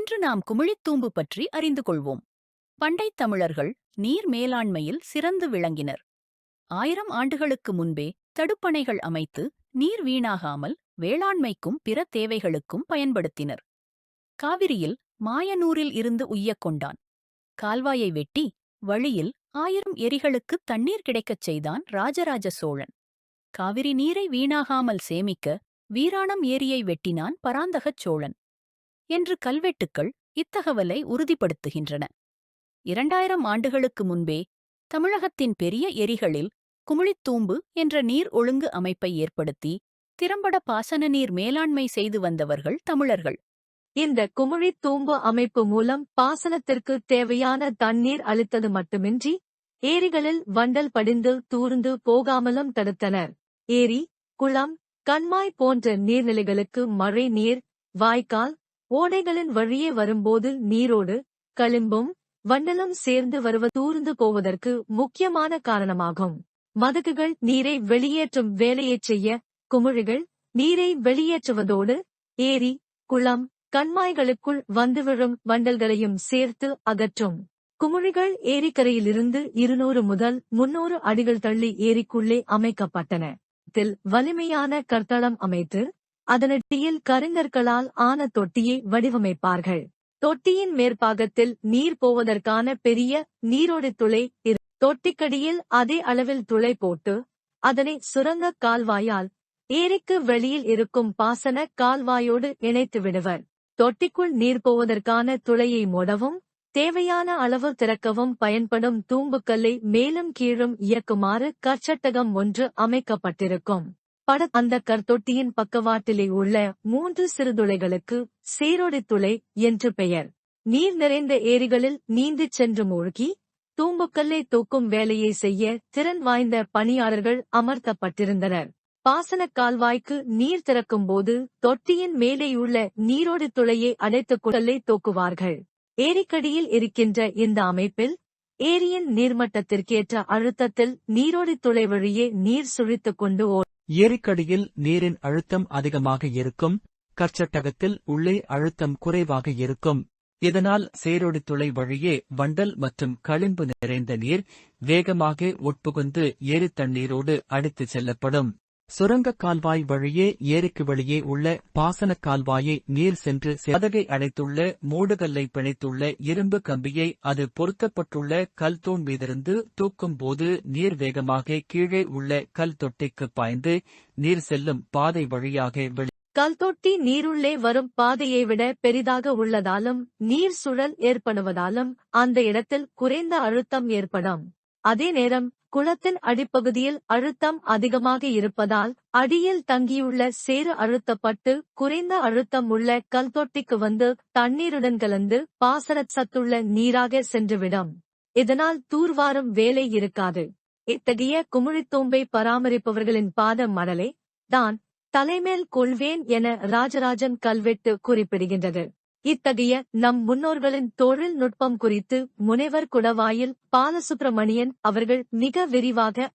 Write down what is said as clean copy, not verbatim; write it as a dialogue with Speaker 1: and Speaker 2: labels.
Speaker 1: இன்று நாம் குமிழித்தூம்பு பற்றி அறிந்து கொள்வோம். பண்டைத் தமிழர்கள் நீர் மேலாண்மையில் சிறந்து விளங்கினர். 1000 ஆண்டுகளுக்கு முன்பே தடுப்பணைகள் அமைத்து நீர் வீணாகாமல் வேளாண்மைக்கும் பிற தேவைகளுக்கும் பயன்படுத்தினர். காவிரியில் மாயனூரில் இருந்து உய்யக் கொண்டான். கால்வாயை வெட்டி வழியில் 1000 ஏரிகளுக்கு தண்ணீர் கிடைக்கச் செய்தான் ராஜராஜ சோழன். காவிரி நீரை வீணாகாமல் சேமிக்க வீராணம் ஏரியை வெட்டினான் பராந்தகச் சோழன் என்று கல்வெட்டுக்கள் இத்தகவலை உறுதிப்படுத்துகின்றன. 2000 ஆண்டுகளுக்கு முன்பே தமிழகத்தின் பெரிய ஏரிகளில் குமிழித்தூம்பு என்ற நீர் ஒழுங்கு அமைப்பை ஏற்படுத்தி திறம்பட பாசன நீர் மேலாண்மை செய்து வந்தவர்கள் தமிழர்கள்.
Speaker 2: இந்த குமிழித்தூம்பு அமைப்பு மூலம் பாசனத்திற்கு தேவையான தண்ணீர் அளித்தது மட்டுமின்றி ஏரிகளில் வண்டல் படிந்து தூர்ந்து போகாமலும் தடுத்தனர். ஏரி, குளம், கண்மாய் போன்ற நீர்நிலைகளுக்கு மழை நீர், வாய்க்கால், ஓடைகளின் வழியே வரும்போது நீரோடு களிம்பும் வண்டலும் சேர்ந்து வருவது தூர்ந்து போவதற்கு முக்கியமான காரணமாகும். மதகுகள் நீரை வெளியேற்றும் வேலையைச் செய்ய குமிழிகள் நீரை வெளியேற்றுவதோடு ஏரி, குளம், கண்மாய்களுக்குள் வந்து விழும் வண்டல்களையும் சேர்த்து அகற்றும். குமிழிகள் ஏரிக்கரையிலிருந்து 200 முதல் 300 அடிகள் தள்ளி ஏரிக்குள்ளே அமைக்கப்பட்டன. இதில் வலிமையான கற்தளம் அமைத்து அதனடியில் கருங்கற்களால் ஆன தொட்டியை வடிவமைப்பார்கள். தொட்டியின் மேற்பாகத்தில் நீர் போவதற்கான பெரிய நீரோடு துளை தொட்டிக்கடியில் அதே அளவில் துளை போட்டு அதனை சுரங்க கால்வாயால் ஏரிக்கு வெளியில் இருக்கும் பாசன கால்வாயோடு இணைத்து விடுவர். தொட்டிக்குள் நீர் போவதற்கான துளையை மூடவும் தேவையான அளவு திறக்கவும் பயன்படும் தூம்புக்கல்லை மேலும் கீழும் இயக்குமாறு கற்சட்டகம் ஒன்று அமைக்கப்பட்டிருக்கும். அந்த கற்தொட்டியின் பக்கவாட்டிலே உள்ள 3 சிறுதுளைகளுக்கு சேரோடி துளை என்று பெயர். நீர் நிறைந்த ஏரிகளில் நீந்திச் சென்று மூழ்கி தூம்புக்கல்லை தூக்கும் வேலையை செய்ய திறன் வாய்ந்த பணியாளர்கள் அமர்த்தப்பட்டிருந்தனர். பாசனக் கால்வாய்க்கு நீர் திறக்கும்போது தொட்டியின் மேலேயுள்ள நீரோடி துளையை அடைத்துக் கல்லை தூக்குவார்கள். ஏரிக்கடியில் இருக்கின்ற இந்த அமைப்பில் ஏரியின் நீர்மட்டத்திற்கேற்ற அழுத்தத்தில் நீரோடி துளை வழியே நீர் சுழித்துக் கொண்டு
Speaker 3: ஏரிக்கடியில் நீரின் அழுத்தம் அதிகமாக இருக்கும், கற்சட்டகத்தில் உள்ளே அழுத்தம் குறைவாக இருக்கும். இதனால் சேரோடி துளை வழியே வண்டல் மற்றும் களிம்பு நிறைந்த நீர் வேகமாக உட்புகுந்து ஏரித் தண்ணீரோடு அடித்துச் செல்லப்படும். சுரங்கக் கால்வாய் வழியே ஏரிக்கு வெளியே உள்ள பாசனக் கால்வாயை நீர் சென்று மதகை அடைத்துள்ள மூடுகல்லை பிணைத்துள்ள இரும்பு கம்பியை அது பொருத்தப்பட்டுள்ள கல் தூண் மீதிருந்து தூக்கும் போது நீர் வேகமாக கீழே உள்ள கல் தொட்டிக்கு பாய்ந்து நீர் செல்லும் பாதை வழியாக
Speaker 2: கல்தொட்டி நீருள்ளே வரும் பாதையை விட பெரிதாக உள்ளதாலும் நீர் சுழல் ஏற்படுவதாலும் அந்த இடத்தில் குறைந்த அழுத்தம் ஏற்படும். அதே நேரம் குளத்தின் அடிப்பகுதியில் அழுத்தம் அதிகமாக இருப்பதால் அடியில் தங்கியுள்ள சேறு அழுத்தப்பட்டு குறைந்த அழுத்தம் உள்ள கல்தொட்டிக்கு வந்து தண்ணீருடன் கலந்து பாசனச் சத்துள்ள நீராக சென்றுவிடும். இதனால் தூர்வாரும் வேலை இருக்காது. இத்தகைய குமிழித்தூம்பை பராமரிப்பவர்களின் பாத மடலே தான் தலைமேல் கொள்வேன் என ராஜராஜன் கல்வெட்டு குறிப்பிடுகின்றது. இத்தகைய நம் முன்னோர்களின் தொழில்நுட்பம் குறித்து முனைவர் குடவாயில் பாலசுப்பிரமணியன் அவர்கள் மிக விரிவாக